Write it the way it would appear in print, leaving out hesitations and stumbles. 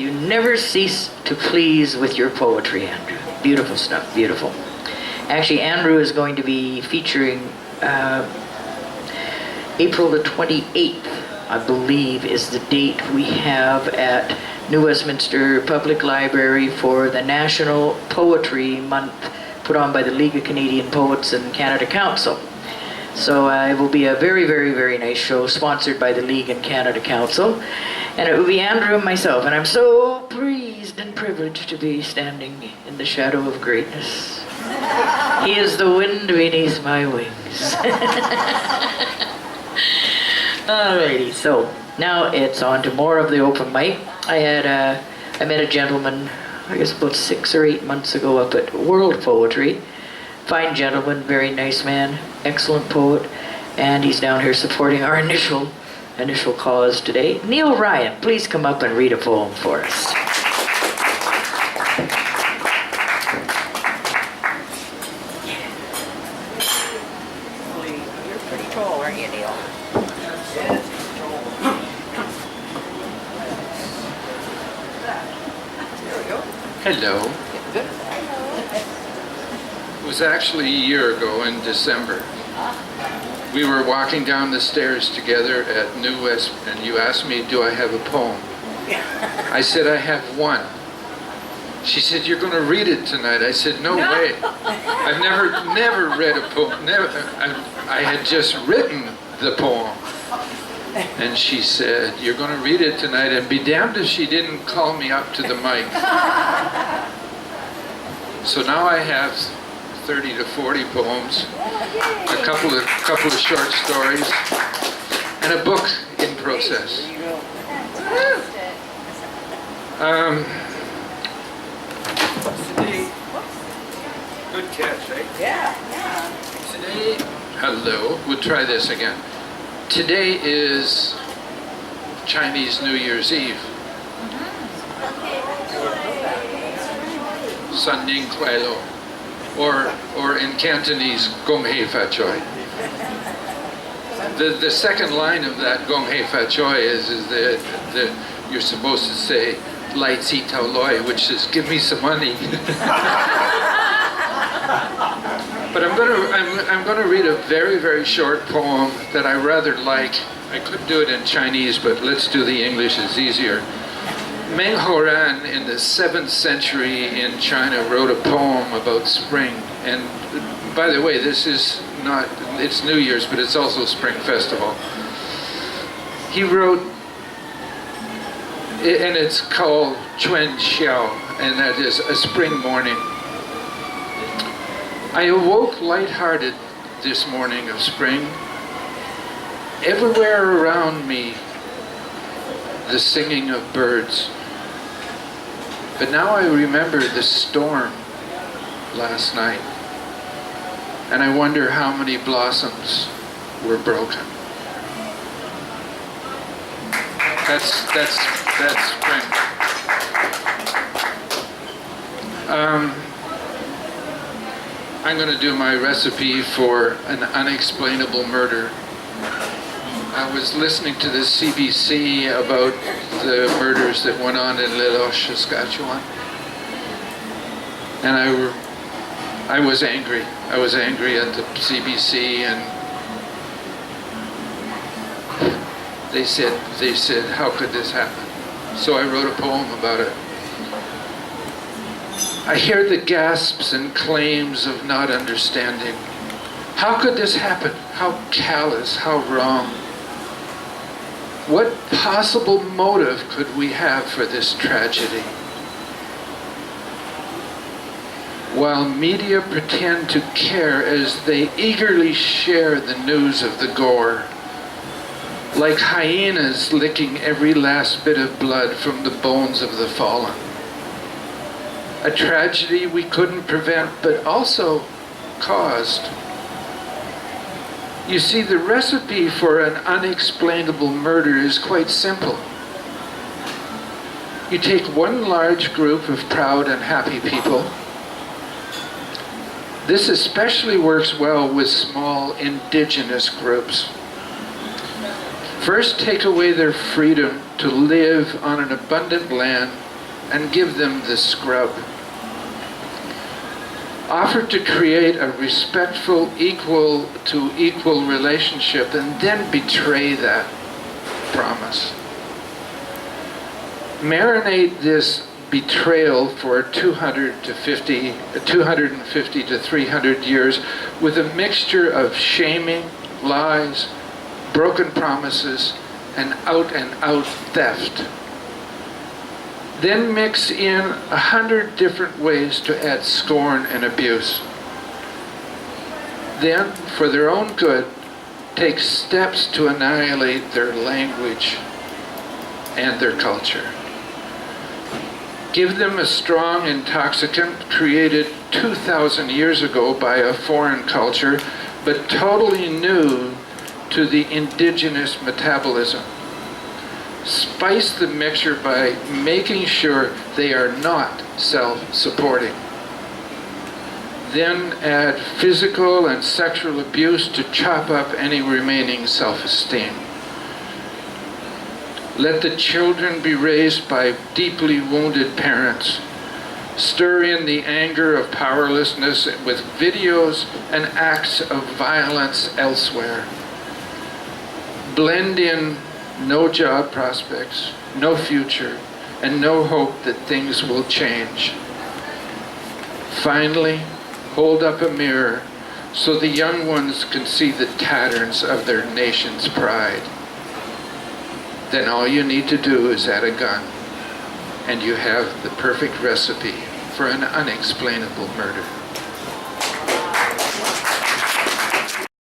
You never cease to please with your poetry, Andrew. Beautiful stuff, beautiful. Actually, Andrew is going to be featuring April the 28th, I believe, is the date we have at New Westminster Public Library for the National Poetry Month put on by the League of Canadian Poets and Canada Council. So it will be a very, very, very nice show sponsored by the League and Canada Council. And it will be Andrew and myself. And I'm so pleased and privileged to be standing in the shadow of greatness. He is the wind beneath my wings. Alrighty, so now it's on to more of the open mic. I met a gentleman, I guess about 6 or 8 months ago up at World Poetry. Fine gentleman, very nice man, excellent poet, and he's down here supporting our initial cause today. Neall Ryon, please come up and read a poem for us. You're pretty tall, aren't you, Neall? Hello. It was actually a year ago in December. We were walking down the stairs together at New West, and you asked me, do I have a poem? I said, I have one. She said, you're going to read it tonight. I said, no way. I've never read a poem. I had just written the poem. And she said, you're going to read it tonight, and be damned if she didn't call me up to the mic. So now I have 30 to 40 poems, a couple of short stories, and a book in process. Today, good catch, right? Yeah. Today, hello, we'll try this again. Today is Chinese New Year's Eve. San Ning Kuai Lo. Or in Cantonese, Gong Hei Fa Choi. The second line of that Gong Hei Fa Choi is that you're supposed to say Lai Tsi Tao Loi, which is give me some money. But I'm gonna read a very, very short poem that I rather like. I could do it in Chinese, but let's do the English, it's easier. Meng Horan in the 7th century in China wrote a poem about spring. And by the way, this is not, it's New Year's, but it's also Spring Festival. He wrote, and it's called Chuan Xiao, and that is a spring morning. I awoke lighthearted this morning of spring. Everywhere around me, the singing of birds. But now I remember the storm last night, and I wonder how many blossoms were broken. That's spring. I'm going to do my recipe for an unexplainable murder. I was listening to the CBC about the murders that went on in Leloche, Saskatchewan, and I was angry. I was angry at the CBC, and they said, how could this happen? So I wrote a poem about it. I hear the gasps and claims of not understanding. How could this happen? How callous, how wrong. What possible motive could we have for this tragedy? While media pretend to care as they eagerly share the news of the gore, like hyenas licking every last bit of blood from the bones of the fallen. A tragedy we couldn't prevent, but also caused. You see, the recipe for an unexplainable murder is quite simple. You take one large group of proud and happy people. This especially works well with small indigenous groups. First, take away their freedom to live on an abundant land and give them the scrub. Offer to create a respectful, equal to equal relationship and then betray that promise. Marinate this betrayal for 250 to 300 years with a mixture of shaming, lies, broken promises, and out theft. Then mix in 100 different ways to add scorn and abuse. Then, for their own good, take steps to annihilate their language and their culture. Give them a strong intoxicant created 2,000 years ago by a foreign culture, but totally new to the indigenous metabolism. Spice the mixture by making sure they are not self-supporting. Then add physical and sexual abuse to chop up any remaining self-esteem. Let the children be raised by deeply wounded parents. Stir in the anger of powerlessness with videos and acts of violence elsewhere. Blend in no job prospects, no future, and no hope that things will change. Finally, hold up a mirror so the young ones can see the tatterns of their nation's pride. Then all you need to do is add a gun, and you have the perfect recipe for an unexplainable murder.